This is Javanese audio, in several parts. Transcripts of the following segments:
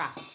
berkah.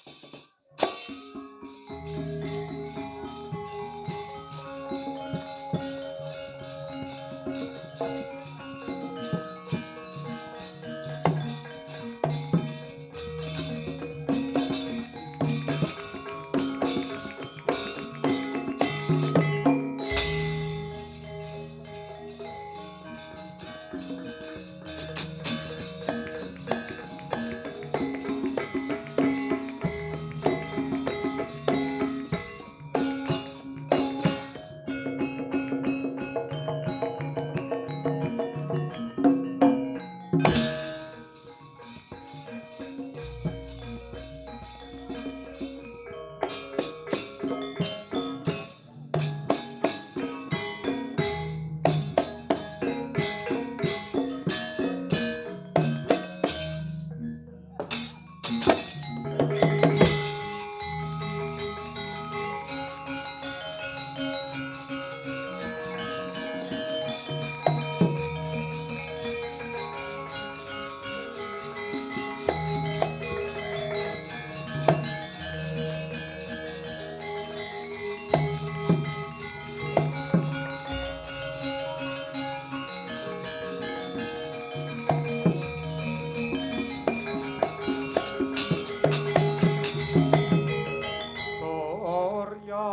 Surya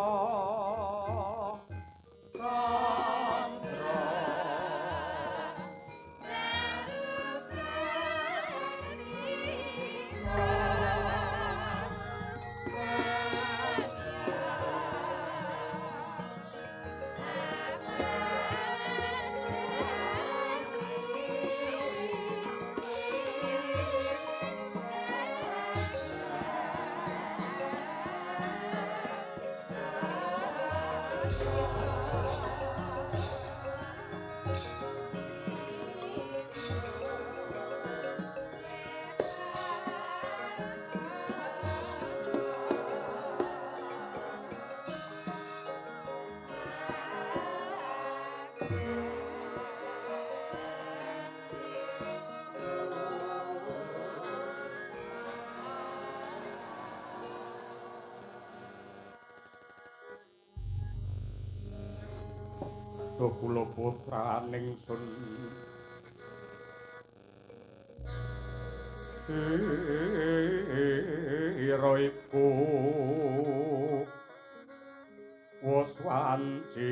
Chandra Duh kula putraning sun sira iku wis wanci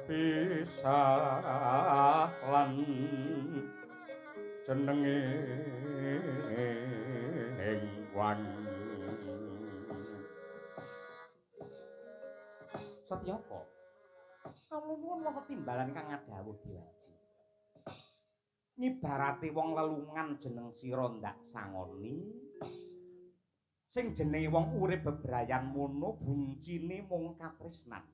pisah lan jenenge ing Satyaka kawula nuwun wonten timbalan kang ngadhawuh Dewaji ngibarate wong lelungan jeneng sira ndak sangoni sing jenenge wong urip bebrayan mono buncine mung katresnan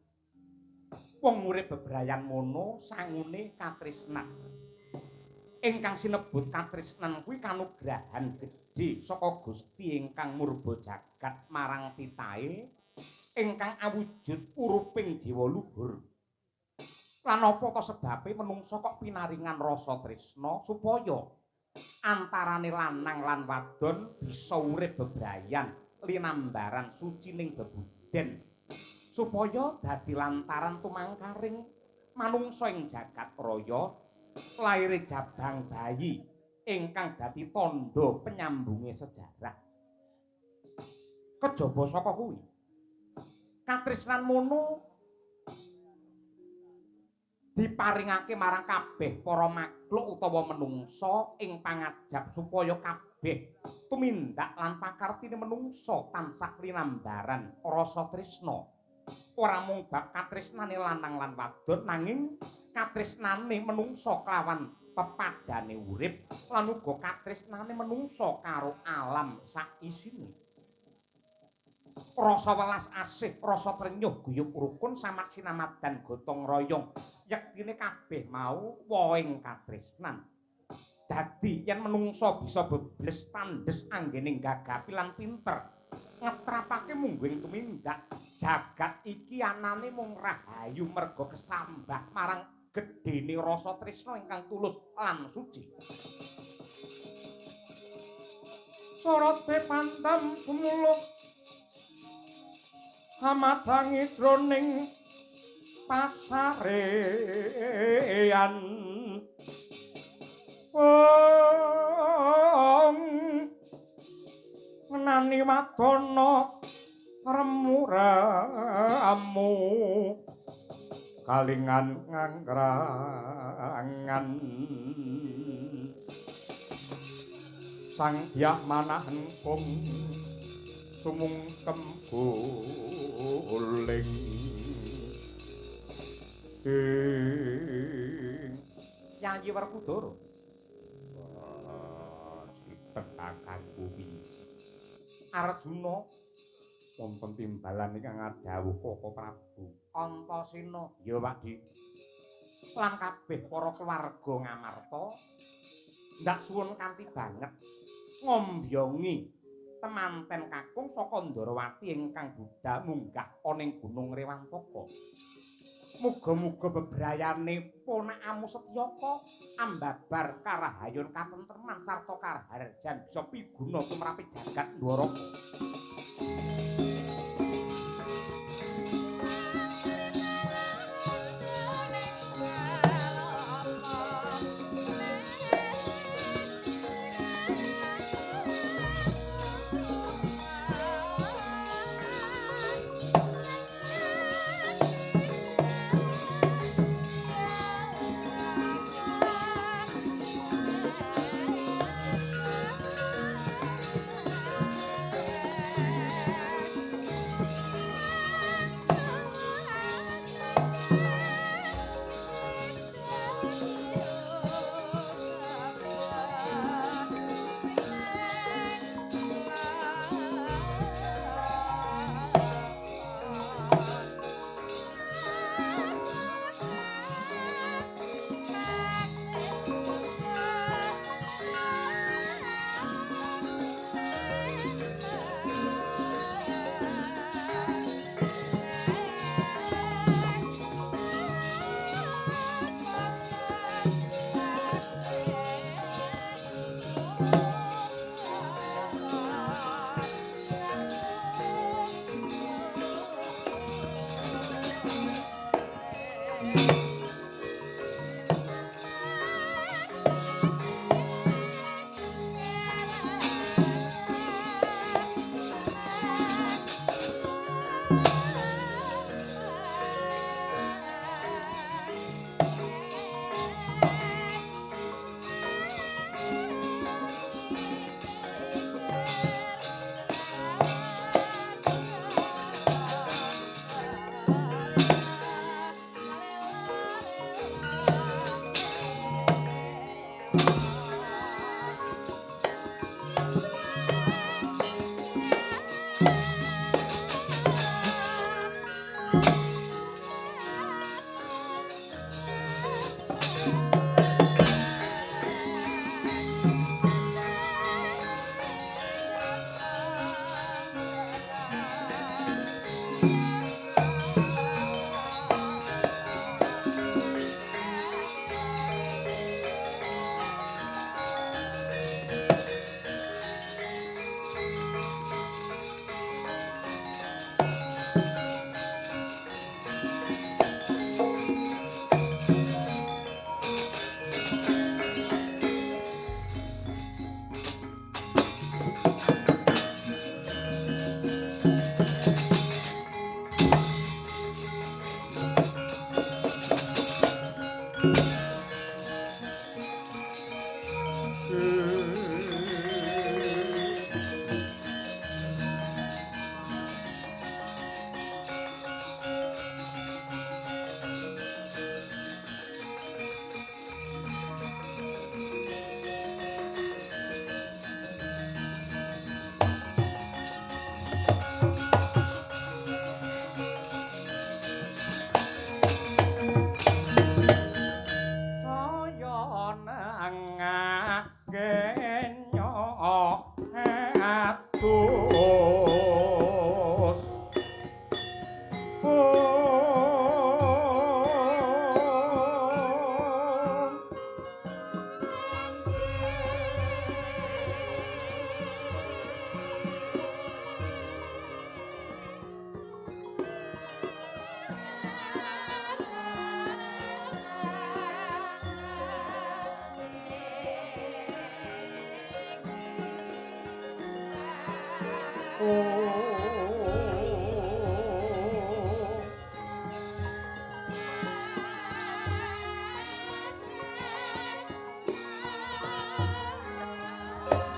wong urip bebrayan mono sangune katresnan ingkang sinebut katresnan kuwi kanugrahan gedhe saka Gusti ingkang murba jagat marang titahe ingkang awujud uruping dewa luhur lan apa to sebabe menungsa kok pinaringan rasa tresna supaya antarane lanang lan wadon bisa urip bebrayan linambaran sucining bebuden supaya dadi lantaran tumangkaring manungsa ing jagat raya laire jabang bayi ingkang dadi tandha penyambunge sejarah kejaba saka kuwi katresnan mono diparingake marang kabeh para makhluk utawa menungsa ing pangajab supaya kabeh tumindak lan pakartine menungsa tansah linambaran rasa tresna ora mung bab katresnane lanang lan wadon nanging katresnane menungsa kelawan pepadane urip lan uga katresnane menungsa karo alam sak isine rasa welas asih, rasa trenyuh guyub rukun samat sinamadan gotong royong. Yektine kabeh mau woing katresnan. Dadi yen menungsa bisa bebles tandes anggening gagapi lan pinter, ngetrapake mungguing tumindak jagat iki anane mung rahayu merga kesambah marang gedene rasa tresna ingkang tulus lan suci. Sorote pantam sumuluk hamadangi jroning pasarean ngenani wadana remuramu kalingan ngangrangan sang hyang manahen pung sumungkem guling Yayi Werkudara tekakan kuwi Arjuna wonten timbalan ingkang adhawuh Koko Prabu Antasena ya Pakdi lan kabeh para keluarga Ngamarta ndak suwun kanthi banget ngombyongi temanten kakung saka Ndarawati ingkang budhal munggah ana ing Gunung Rewantaka. Muga-muga bebrayane ponakamu Setyaka ambabar karahayun katentreman sarta karaharjan bisa piguna tumrapi jagat Ndwaraka.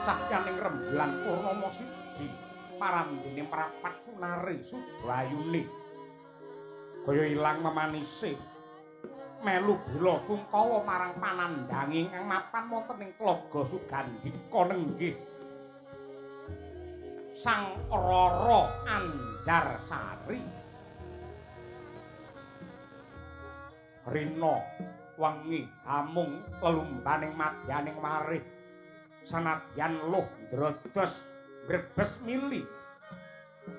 cahyaning rembulan purnama siji parandene merapat sunare sudayune kaya ilang memanise melu bela sungkawa marang panandhanging ingkang mapan wonten ing Tlaga Sugandika nenggih Sang Rara Anjarsari Rina wengi hamung lelumbaning madyaning marih sanadyan luh ndrodos brebes mili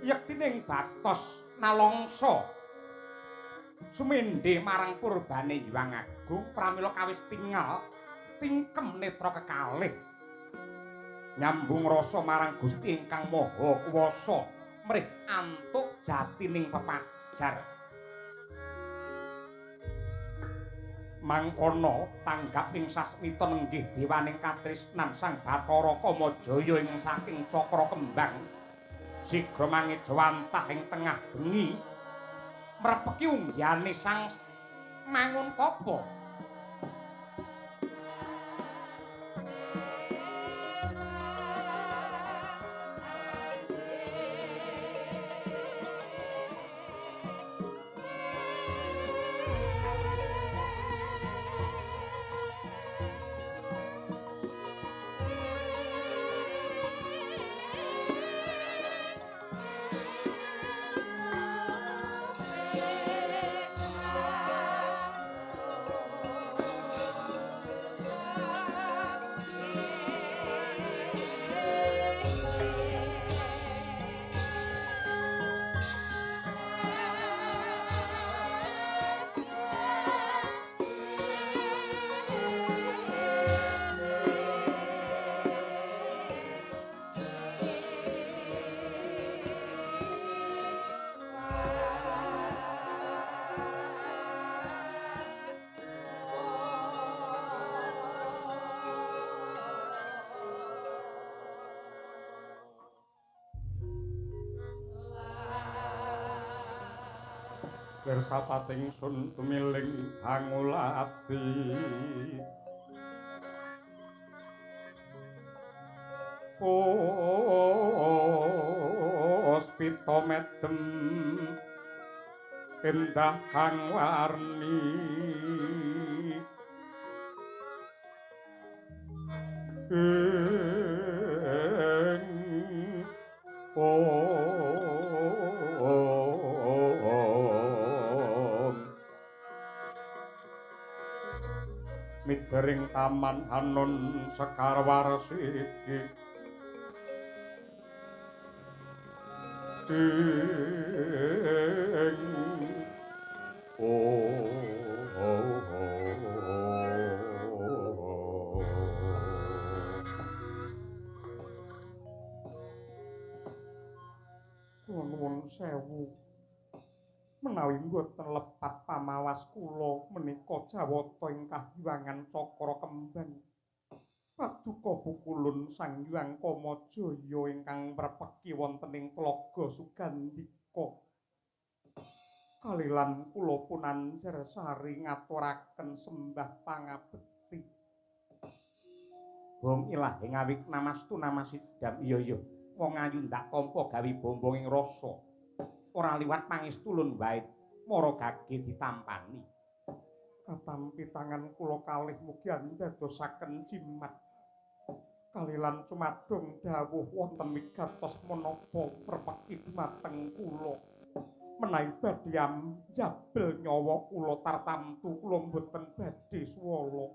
yektining batos nalongso sumendhe marang purbane Hyang Agung pramila kawis tingal tingkem netra kekalih nyambung rasa marang Gusti ingkang Maha Kuwasa mrih antuk jatining pepajar mangkono tanggap ing sasmita nenggih dewaning katresnan Sang Bathara Kamajaya ing saking cakra kembang sigra mangejawantah ing tengah bengi mrepeki unggane Sang Manguntapa Pirsapating sun tumiling angulati Puspita medem endah kang warni midering taman anon sekarwarsi nuwun sewu menawi mboten lepat pamawas kula menika jawata ing kahyangan cakra kembang paduka pukulun Sang Hyang Kamajaya ingkang mrepeki wonten ing Tlaga Sugandika kalilan kula punanjer sari ngaturaken sembah pangabekti Wong ilah ing awik namastu namasidam iya wong ayu ndak tampa gawe bombong ing rasa ora liwat pangestulun wae mara gage ditampani katampi tangan kula kalih mugi ndadosaken jimat kalilan cumadung dawuh wonten wigatos menapa prepeki dumateng kula menawi badhe njabel nyawa kula tartamtu kula mboten badhe swala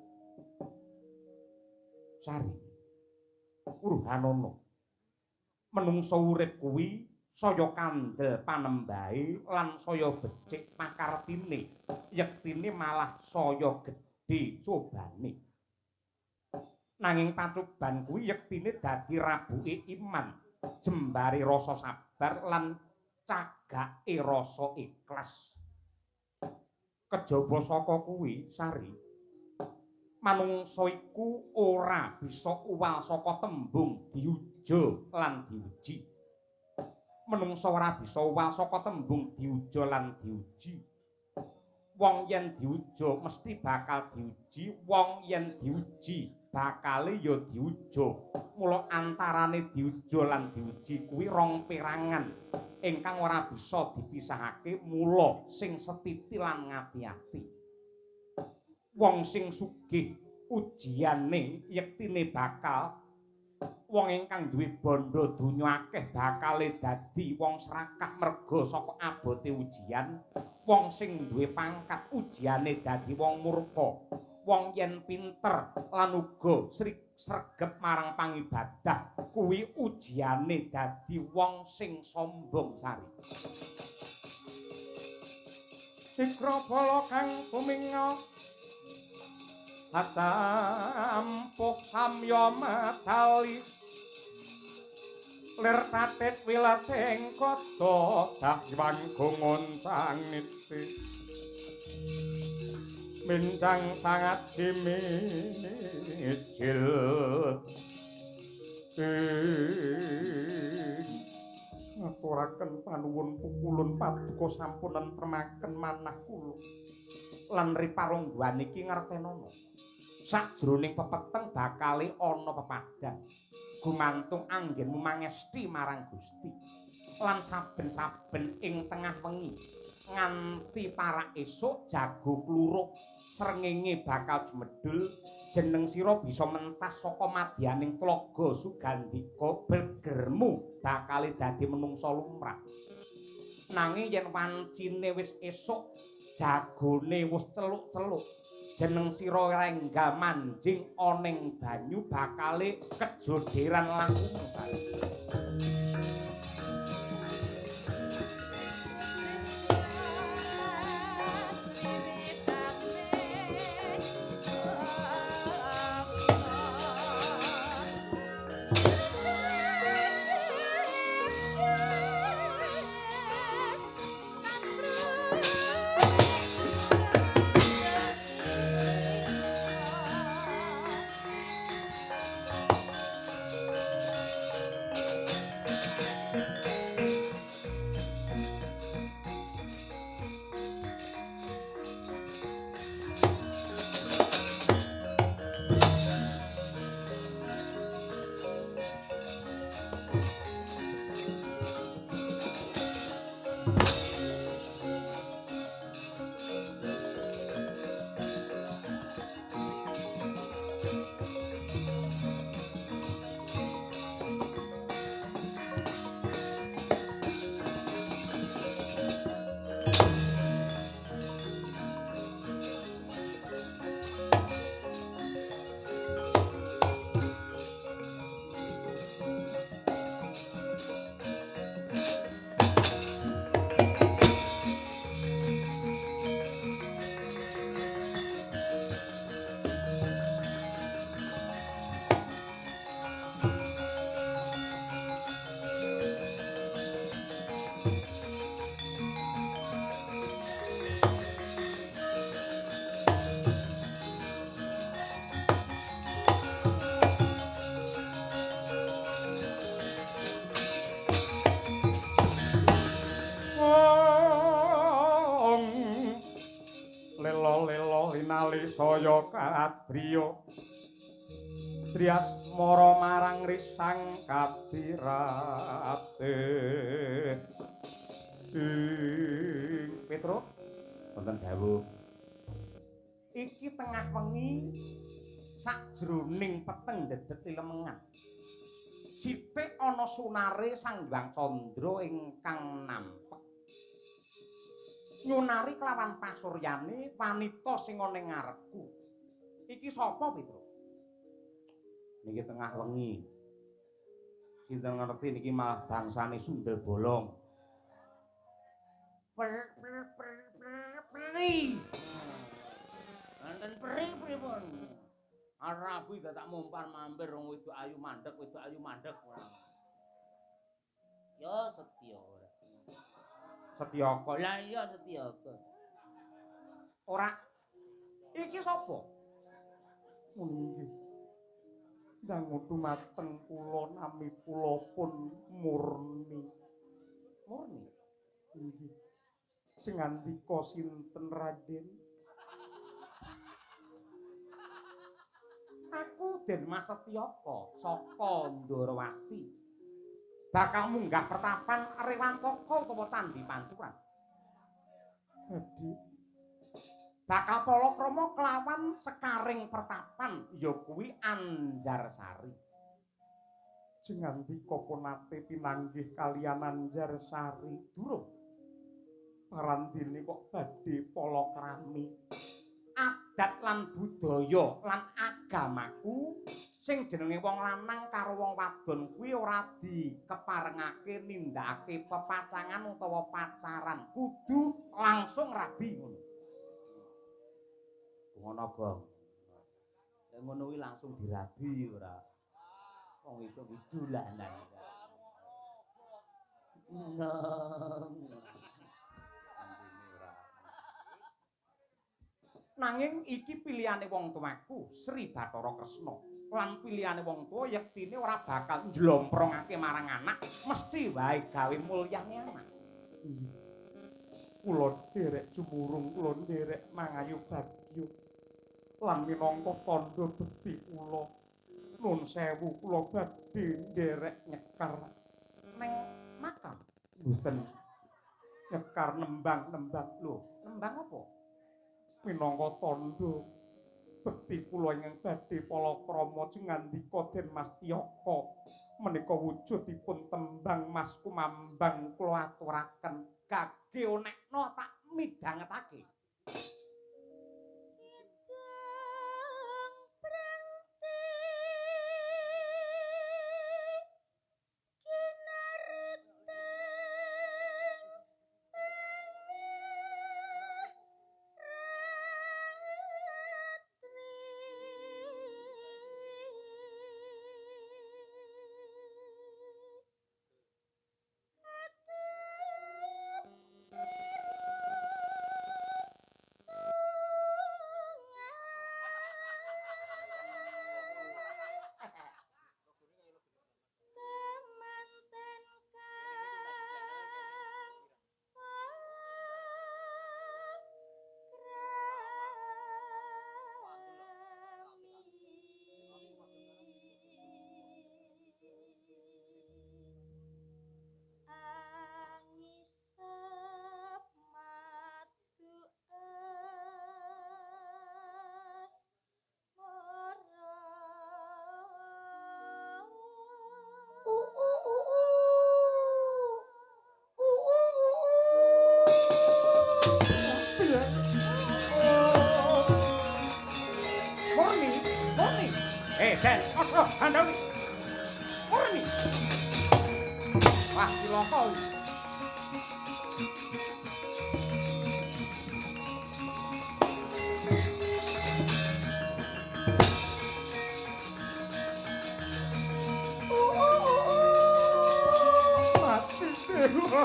sari urhanana menungso urip kuwi saya kandel panembahe lan saya becik pakartine yektine malah saya gedhe cobane nanging pacoban kuwi yektine dadi rabuke iman jembare rasa sabar lan cagake rasa ikhlas kejaba saka kuwi sari manungsa iku ora bisa uwal saka tembung diuja lan diuji menungsa ora bisa uwal saka tembung diuja lan diuji Wong yen diuja mesti bakal diuji, wong yen diuji bakale ya diuja. Mula antarane diuja lan diuji kuwi rong perangan ingkang ora bisa dipisahake, mula sing setiti lan ngati-ati. Wong sing sugih ujiane yektine bakal wong ingkang duwe bondo donya akeh bakale dadi wong serakah merga saka abote ujian. Wong sing duwe pangkat ujiane dadi wong murka. Wong yen pinter lan uga sregep marang pangibadah kuwi ujiane dadi wong sing sombong sari. Sikra bala kang buminga acampuk samya matali lir tatit wilateng kota dahyang gungun niti mincang sangat simijil ngaturaken panuwun pukulun paduka sampun nentremaken manah kula lan riparongguan iki ngertenana sajroning pepeteng bakale ana pepadang gumantung anggenmu mangesti marang Gusti lan saben-saben ing tengah wengi nganti parak esuk jago kluruk srengenge bakal jumedul jeneng sira bisa mentas saka madyaning tlaga Sugandika bergermu bakale dadi menungsa lumrah nanging yen wancine wis esuk jagone wis celuk-celuk jeneng sira rengga manjing oneng banyu bakale kejoderan langkung saya kadriya Driasmara marang risang kabirate Petro wonten dawuh iki tengah wengi sajroning peteng dedet lemengan sithik ana sunare Sanghyang Candra ingkang nampek nyunari kelawan pasuryane wanita sing ana ing ngarepku. Iki sapa, Petro? Niki tengah wengi. Sinten ngerti niki malah bangsane Sundel Bolong. Peri. Wonten peri pripun? Arabu tak mumpar mampir wong wedok ayu mandhek, Ya setya ora. Setyaka. Lah iya Setyaka. Ora. Iki sapa? Nggih. Dangu dumateng kula nami kula pun Murni. Murni. Nggih. Sing ngandika sinten Raden? Aku Den Mas Setyaka saka Ndarawati. Bakal munggah pertapan Rewantaka utawa Candhi Pancuran. Dadi bakal palakrama kelawan sekaring pertapan ya kuwi Anjarsari. Sing ngandika ponate pinanggih kaliyan Anjarsari durung parandene kok badhe palakrami. Adat lan budaya lan agamaku sing jenenge wong lanang karo wong wadon kuwi ora dikeparengake nindakake pepacangan utawa pacaran, kudu langsung rabi ngono. Ngono, Gong. Nek ngono kuwi langsung dirabi ora. Wong itu dolanan. Nanging iki pilihane wong tuaku Sri Bathara Kresna lan pilihane wong tuwa yektine ora bakal njlomprongake marang anak mesti wae gawe mulyane anak. Kula derek jumurung kula derek mangayu bagyo lan minangka tandha bekti kula nun sewu kula badhe nderek nyekar ning makam mboten nyekar nembang-nembang lho nembang apa? Minangka tandha bekti kula ingkang badhe palakrama ngandika Den Mas Tiyaka menika wujudipun tembang Mas Kumambang kula aturaken gage onekno tak midhangetake. Den, ojo handang. Murni. Wah, cilaka. Mati dewa.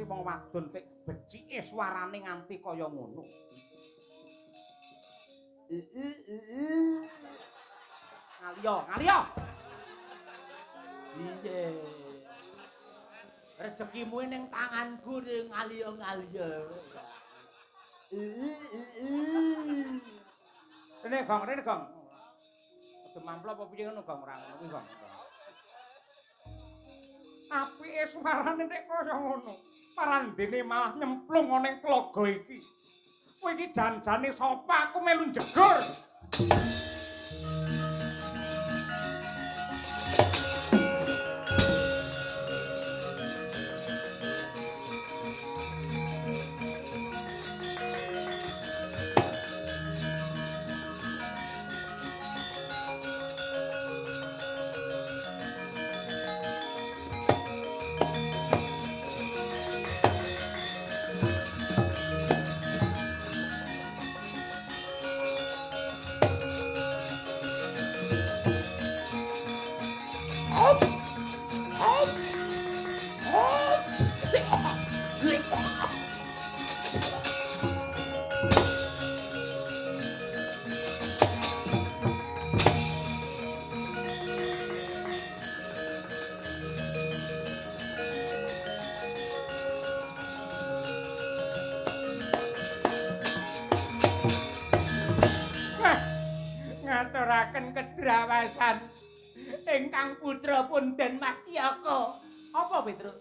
Wong wadon tek becike suarane nganti kaya ngono. Ngaliyo, ngaliyo. Iya. Rezekimu ning tanganku ning ngaliyo-ngaliyo. Rene Gong. Aduh mamplok apa piye ngono Gong ora ngono kuwi Gong. Apike suarane nek kaya ngono. Parandene malah nyemplung ana ing tlaga iki. Kowe iki jan-jane sapa aku melu njegur. brawasan ingkang putra punden Mas Tiyaka. Apa Petruk?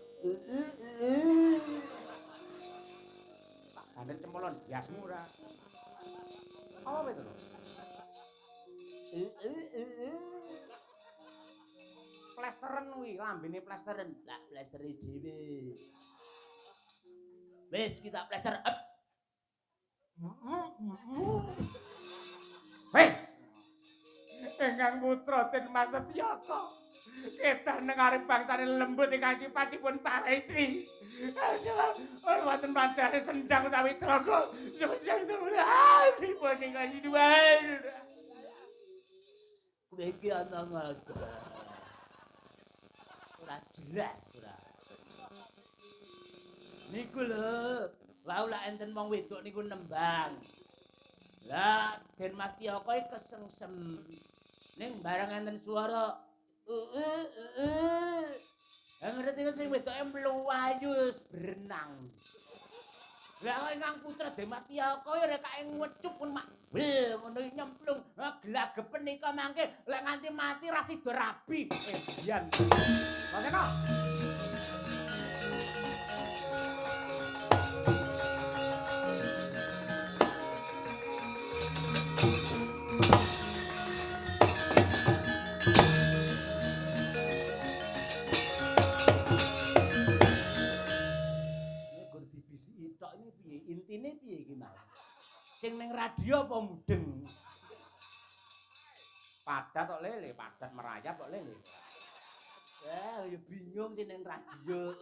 Tak gandhet cemplon biasmu ora. Apa Petruk? Plesteren kuwi, lambene plesteren. Lah plestere dhewe. Wis kita plester up. Hei. Ingkang putra Den Mas Setyaka. Kedah nengarep bangsane lembut ingkang cipatipun para istri. Ora wonten pancane sendang utawi traga. Sejak dipun ingkang siduan. Kowe iki ana ngono. Ora jelas ora. Niku lho, lha enten wong wedok niku nembang. Lah Den Mas Tiyaka iki kesengsem. Ning bareng enten swara ngerti kan sing wedoke mluwayu berenang. Lah ingkang putra Den Mas Tiyaka ya rek kae ngecup pun mak ngono nyemplung. Gelagepen nika mangke lek nganti mati ra sida rabi. Biyen. Maseno. Intine piye iki mau? Sing ning radio apa mudeng? Padat kok lele, padat merayap kok lele. Ya bingung sing ning radio.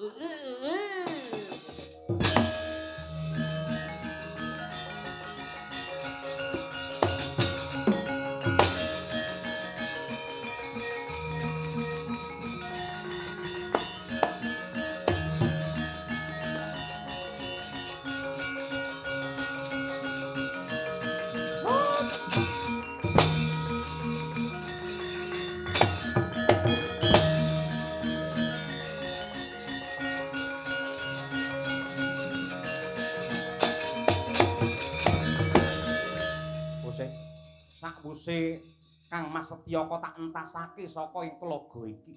Sakwuse Kang Mas Setyaka tak entasake saka ing tlaga iki.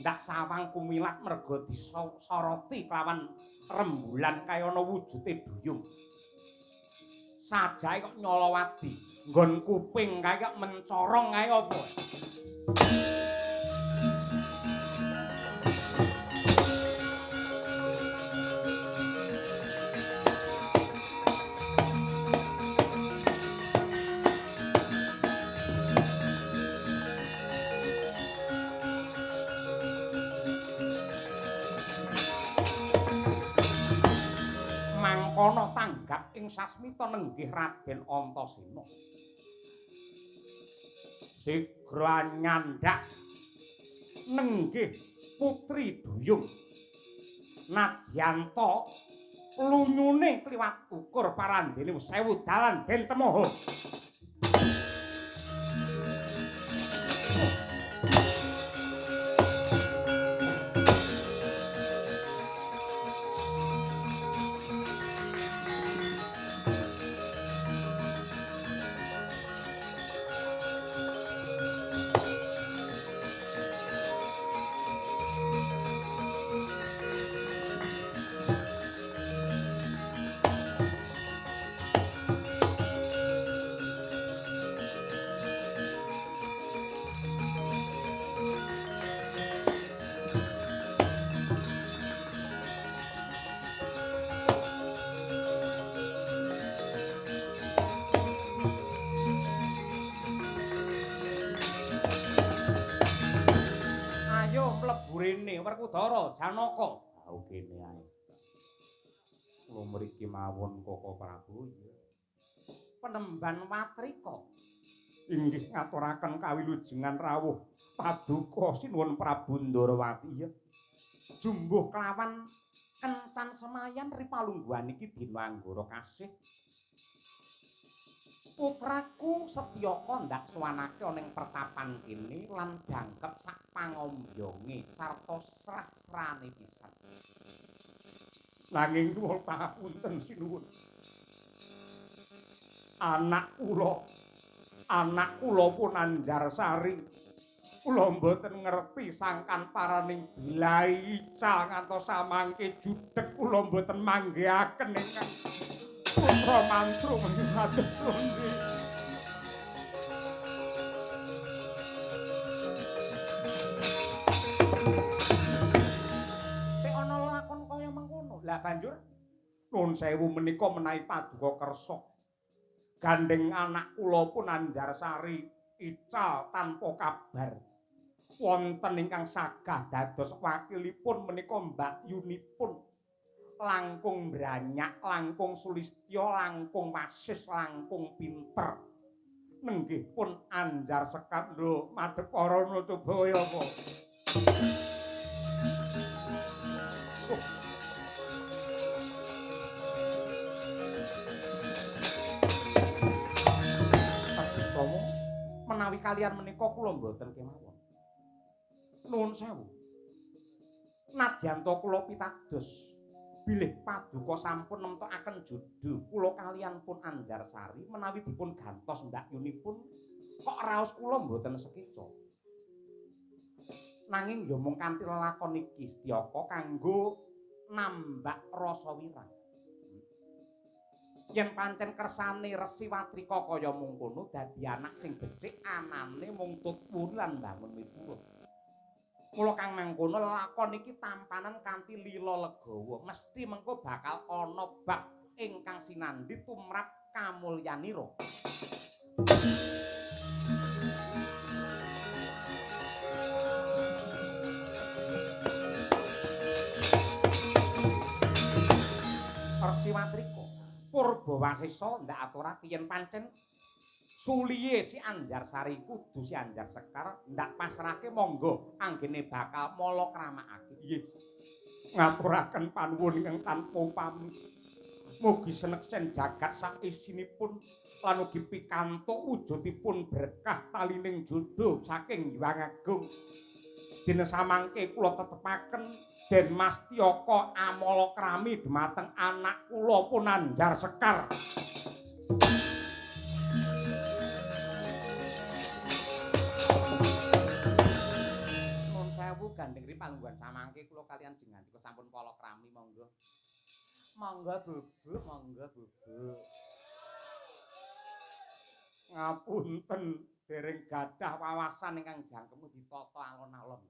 Ndak sawang kumilat merga disoroti kelawan rembulan kaya ana wujude duyung. Sajae kok nyolowati, nggon kuping kae kok mencorong kae apa? Mangkono tanggap ing sasmita nenggih Raden Antasena. Sigra nyandak nenggih putri Duyung. Nadyanta lunyune kliwat ukur parandene 1000 dalan den temoho. Rene Werkudara Janaka. Tau kene ae. Kula mriki mawon Koko Prabu. Penemban Watrika. Inggih ngaturaken kawilujengan rawuh paduka sinuwun Prabu Ndarawati. Jumbuh kelawan kencan semayan ripalungguhan iki dina anggara kasih. Putraku Setyaka ndak suwanake ana ing pertapan kene lan jangkep sak pangombyonge sarta srah-srane pisan. Nanging nuwun pangapunten sinuwun. Anak kula Anak kula pun Anjarsari. Kula mboten ngerti sangkan paraning bilai ical ngantos samangke judheg kula mboten manggihaken ingkang putra mantru menika kados pundi. Tek ana lakon kaya mengkono. Lah banjur nuwun sewu menika menawi paduka kersa gandeng anak kula pun Anjarsari ical tanpa kabar. Wonten ingkang sagah dados wakilipun menika Mbak Yunipun langkung branyak, langkung sulistya, langkung wasis, langkung pinter. Nenggih pun Anjarsekar lho madhep para Nacabaya apa. Tapi menawi kalian menika kula mboten kemawon. Nuwun sewu. Nadyanto kula pitados bilih paduka sampun nemtokaken jodho kula kaliyan pun Anjarsari menawi dipun gantos Mbak Yunipun kok raos kula mboten sekeca. Nanging ya mung kanthi lelakon iki Setyaka kanggo nambak rasa wirang. Yen pancen kersane Resi Watrika kaya mungkono dadi anak sing becik anane mung tutwuri lan bangun miturut. Mula kang mangkono lakon iki tampanan kanthi lila legawa, mesti mengko bakal ana bab ingkang sinandhi tumrap kamulyanira. Resi Watrika, Purbawasesa ndak aturake yen pancen suliye si Anjarsari kudu si Anjarsekar ndak pasrahke monggo anggene bakal mala kramakake. Nggih. Ngaturaken panuwun ingkang tanpa pamit. Mugi seneksen jagat saisinipun lan ugi pikantuk wujudipun berkah talining jodho saking Hyang Agung. Dene samangke kula tetepaken Den Mas Tiyaka amalakrami dhumateng anak kula pun Anjarsekar. Gandeng ripalungguhan samangke kula kalian jengandika sampun palakrami monggo. Monggo Bubuk, monggo Bubuk. Ngapunten dereng gadah wawasan ingkang jangkemu ditata alon-alon.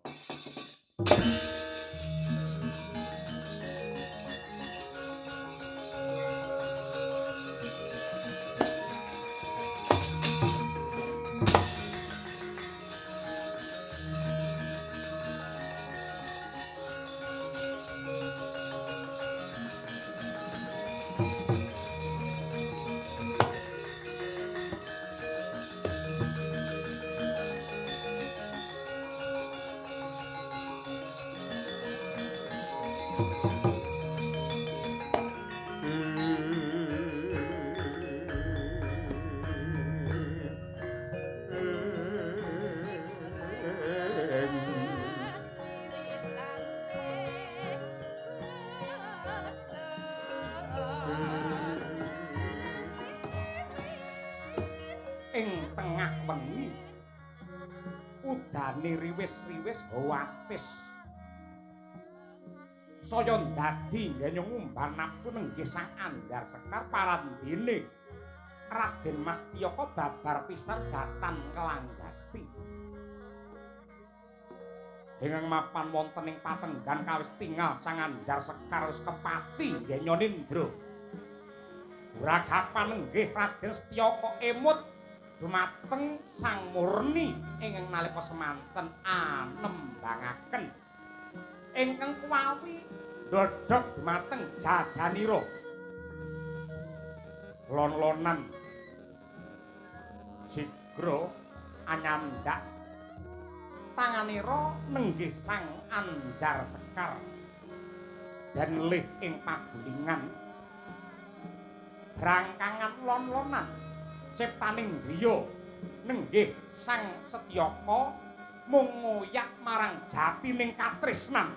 Ing tengah wengi udane riwis-riwis hawatis saya dadi ngenyong umban nafsu nenggih sang Anjarsekar parandene Raden Mas Tiyaka babar pisan gatan kelanggati ingkang mapan wonten ing patenggan kawis tinggal sang Anjarsekar wis kepati ngenyon Indra Ragapan nenggih Raden Setyaka emut dumateng Sang Murni ingkang nalika semanten anembangaken ingkang kuwawi ndodhok dumateng jajanira lon-lonan sigra anyandak tanganira nenggih Sang Anjarsekar dan lih ing pagulingan rangkangan lon-lonan ciptaning griya nenggih Sang Setyaka mung ngoyak marang jatining katresnan.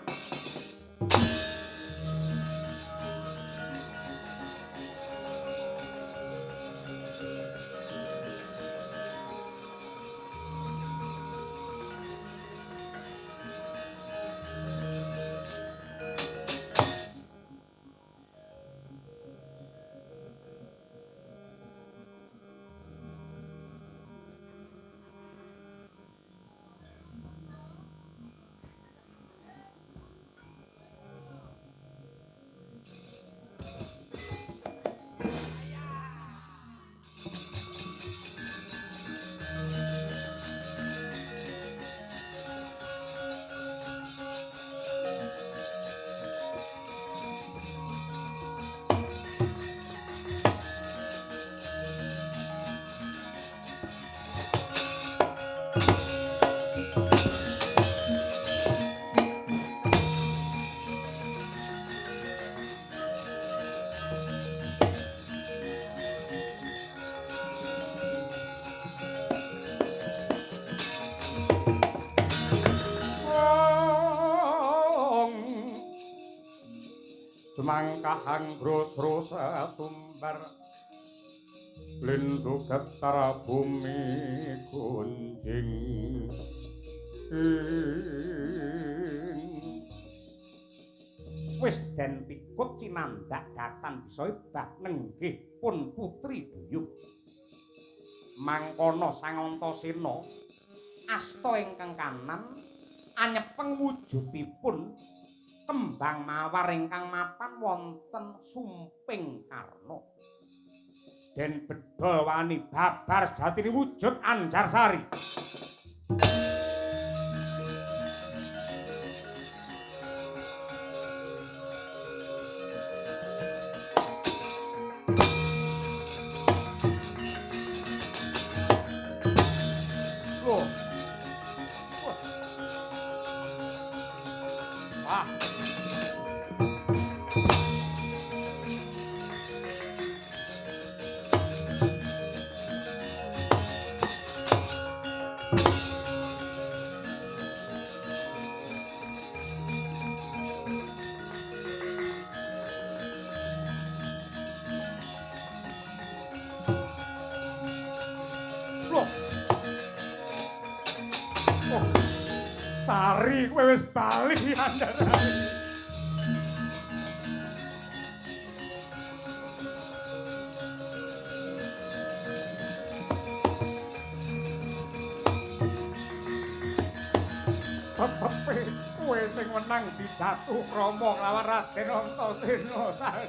langkah anggrus sumber lindu getar bumi gunjing wis den pikut cinandak datan bisa ibah nenggih pun putri duyung mangkono sang Antasena asta ingkang kanan anyepeng wujudipun kembang mawar ingkang mapan wonten sumping karna den bedol wani babar jatine wujud Anjarsari. Sari kowe wis bali Anjarsari. Tetepe kowe sing menang dijatuh krama lawan Raden Antasena Sari.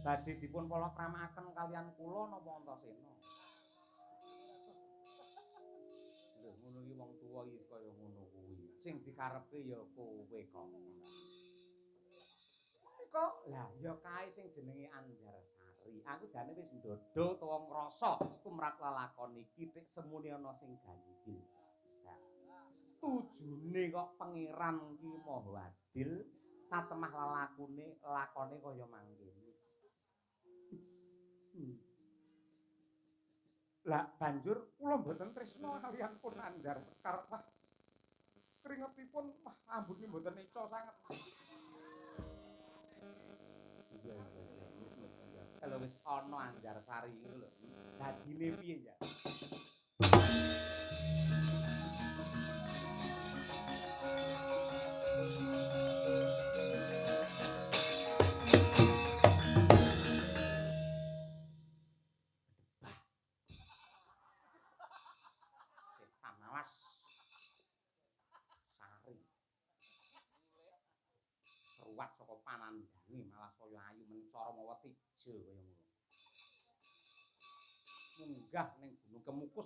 Badhe dipun palakramaken kalian kula napa Antasena? Lho ngono iki wong tuwa iki kaya ngono kuwi. Sing dikarepe ya kowe kok. Kok lah ya kae sing jenenge Anjarsari. Aku jane wis ndodho utawa ngrasa tumrap lelakon iki tek semune ana sing ganjil. Nah, tujune kok pangeran ki maha adil, satemah lakone kaya mangkene. Lah banjur kula mboten tresna kaliyan pun Anjarsekar. Wah. Keringetipun wah ambune mboten eco sanget. Iya. Kalau wis ana Anjarsari iki lho. Dadine piye ya? Ruwat saka panandhange malah saya ayu mencara mawa tija kaya ngono. Munggah ning Gunung Kemukus.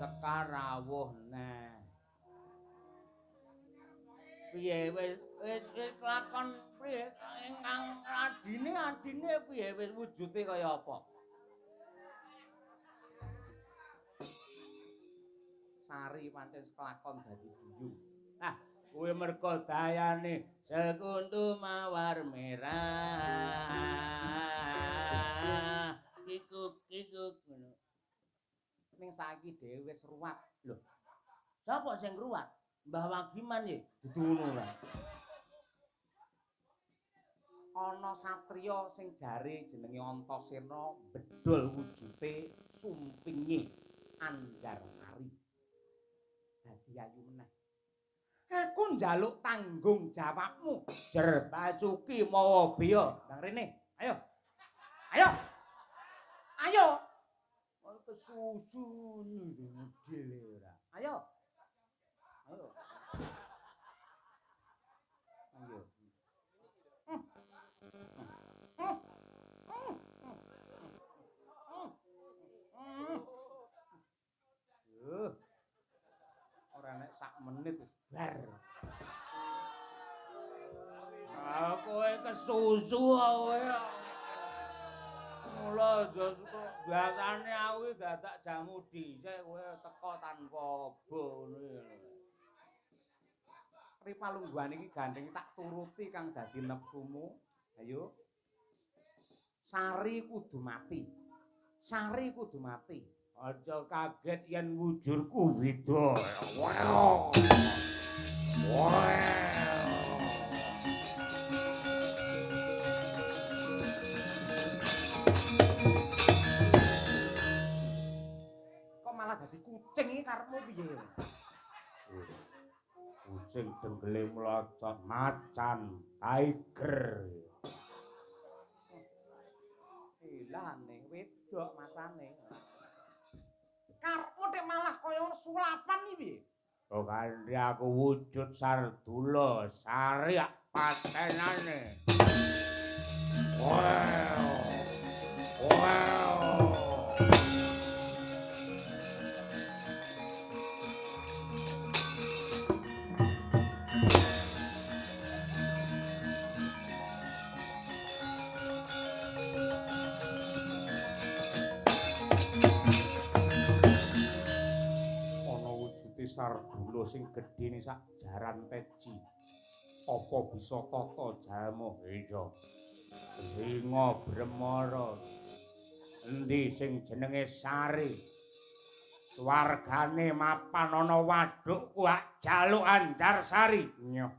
Sekar rawuh nah. Piye wis lakon piye ingkang adine piye wis wujude kaya apa? Sari pancen kelakon dadi duyung. Nah, kuwi merga dayane sekuntu mawar merah. Kikuk ngono. Ning saiki dhewe wis ruwat. Lho. Sapa sing ruwat? Mbah Wagiman ya? Dudu ngono lah. Ana satriya sing jare jenenge Antasena bedol wujude sumpinge Anjarsari. Dadi ayu meneh. Aku njaluk tanggung jawabmu. Jer Basuki mawa beya. Nang rene. Ayo. Ayo. Ayo. Kesusu modele ora. Ayo. Ayo. Ayo. Ora nek sak menit wis bar. Ah kowe kesusu kowe. Mula aja suka biasane aku dadak jamu dhisik kowe teko tanpa obo ngono. Ripalungguhan iki gandeng tak turuti kang dadi nepsumu. Ayo. Sari kudu mati. Sari kudu mati. Aja kaget yen wujurku beda. Wow. Kok malah dadi kucing iki karepmu piye? Kucing denggele mlocot macan tiger. Ilane wedok macane. Karepmu nek malah kaya sulapan iki piye? Kok kanthi aku wujud Sardula Sariak patenane. Wow. Wow. Sardula sing gedhene sak jaran peci. Apa bisa tata jamu iya? Linga Bremara. Endi sing jenenge Sari? Swargane mapan ana waduk kuak jaluk Anjarsari. Nyoh.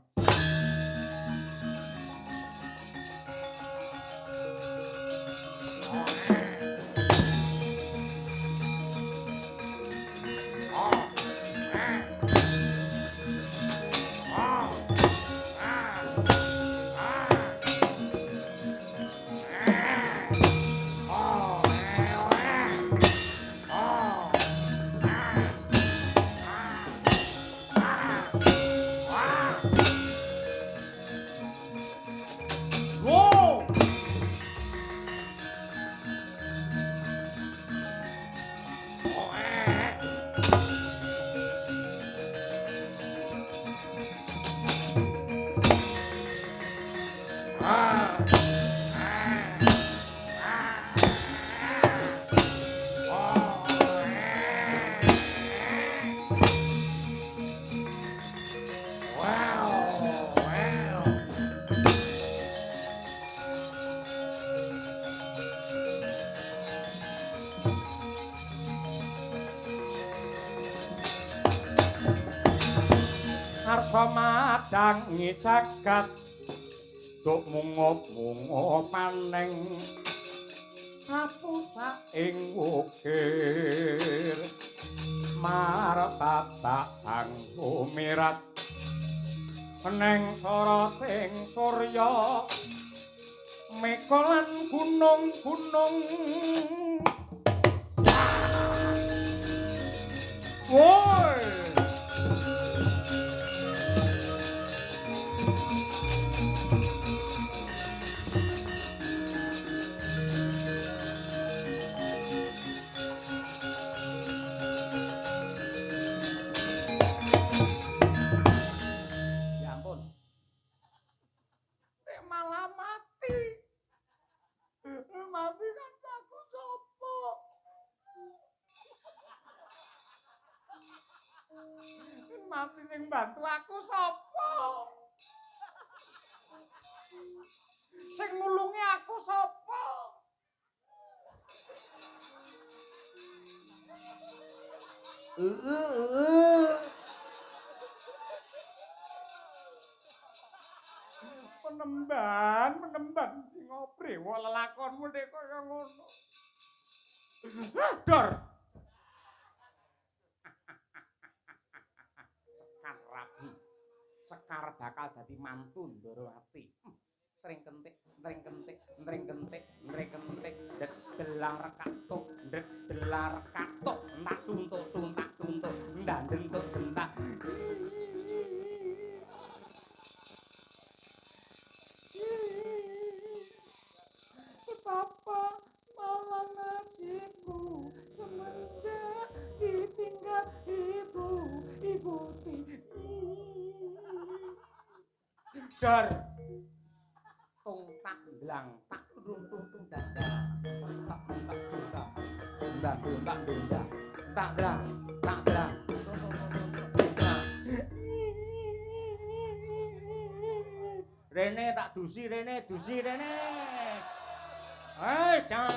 Dangi jagat duk mungup-mungup maneng apusa ing wukir martabak ang umirat neng soroting surya mekolan gunung-gunung woi. Mati kancaku sapa? Mati sing bantu aku sapa? Sing nulungi aku sapa? Penemban sing oprewo lelakonmu nek kaya ngono. Dor. Sekar rabi. Sekar bakal dadi mantu Ndorowati. Tring kentik, tring kentik, tring kentik, tring kentik, dedelar katuk, dedelar katuk, entak tuntuk, tuntak tuntuk, ndandentuk dentak. Betapa malang nasibku semenjak ditinggal ibu tiri. Dar tung tak ndlang tak tung tung tung dandang tak tak ndlang ndang ndang ndang tak ndlang tak ndlang Rene tak dusi rene jangan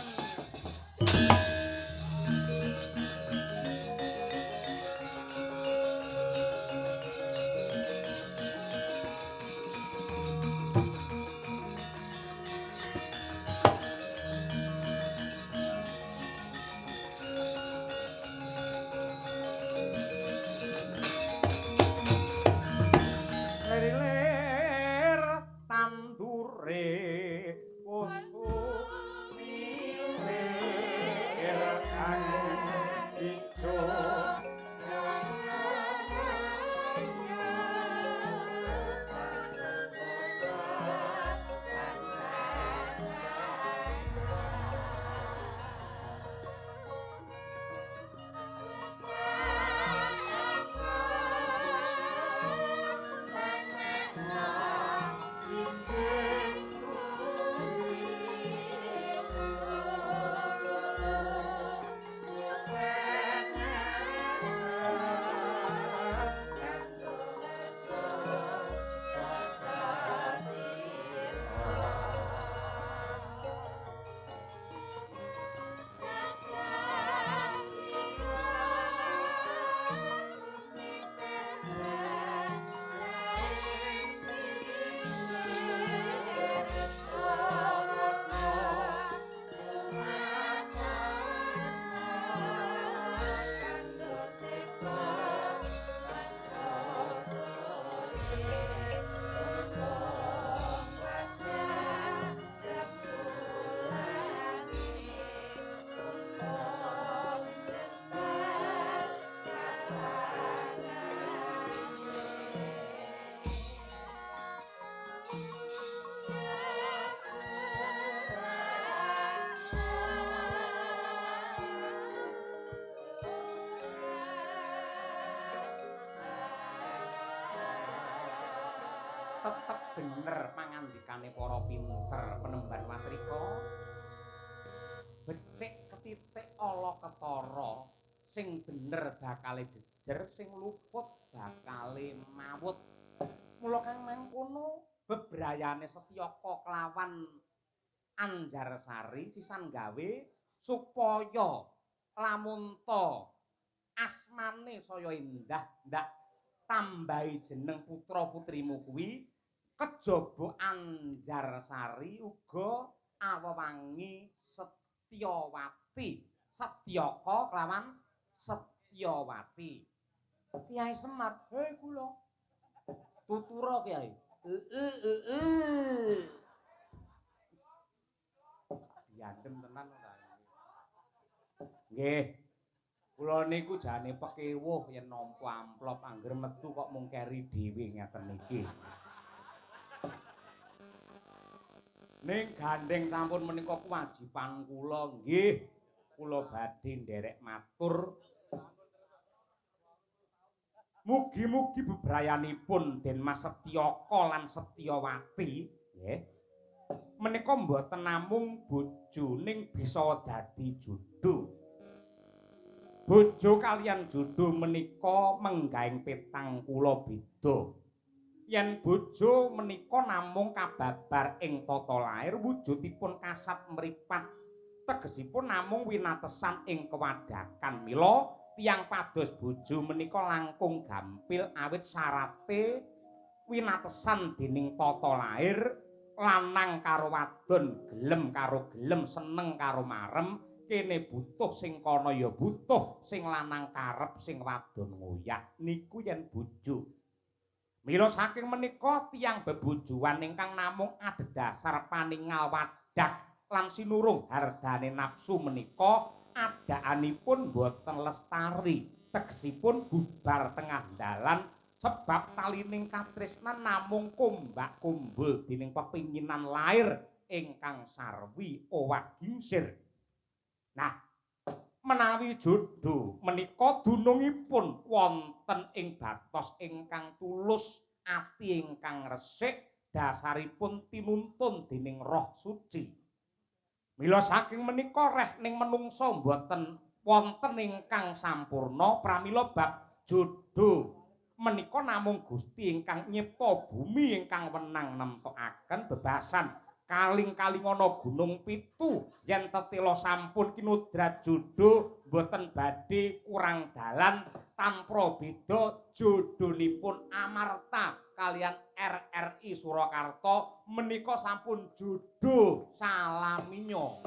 tetep bener pangandikane para pinter penemban matrika becik ketitik ala ketara sing bener bakale jejer sing luput bakale mawut mula kang mangkono bebrayane Setyaka kelawan Anjarsari sisan gawe supaya lamun ta asmane saya endah ndak tambahi jeneng putra putrimu kuwi kejaba Anjarsari uga awewangi Setyawati Setyaka kelawan Setyawati Kyai Semar hei kula tutura Kyai diandem tenan ora nggih kula niku jane pekewuh yen nampa amplop angger metu kok mung keri dhewe ngeten iki ning gandeng sampun menika kewajiban kula nggih kula badhe nderek matur mugi-mugi bebrayanipun Den Mas Setyaka lan Setyawati nggih menika mboten namung bojo ning bisa dadi judhu bojo kalian judhu menika menggaing petang kula beda yen bojo menika namung kababar ing tata lair wujudipun kasat mripat tegesipun namung winatesan ing kewadakan mila tiyang pados bojo menika langkung gampil awit syarate winatesan dening tata lair lanang karo wadon gelem karo gelem seneng karo marem kene butuh sing kana ya butuh sing lanang karep sing wadon ngoyak niku yen bojo mila saking menika tiyang bebojoan ingkang namung adhedhasar paningal wadak lan sinurung hardane nafsu menika adaanipun boten lestari tegesipun bubar tengah dalan sebab talining katresnan namung kumbak kumbul dening pepinginan lair ingkang sarwi owah gingsir nah menawi jodho menika dunungipun wonten ing batos ingkang tulus ati ingkang resik dasaripun tinuntun dening Roh Suci. Mila saking menika reh ning menungsa mboten wonten ingkang sampurna pramila bab jodho menika namung Gusti ingkang nyipta bumi ingkang wenang nemtokaken bebasan kaling-kaling ana gunung pitu yen tetela sampun kinudrat jodho mboten badhe kurang dalan tanpa beda jodhonipun Amarta kalian RRI Surakarta menika sampun jodho salaminya.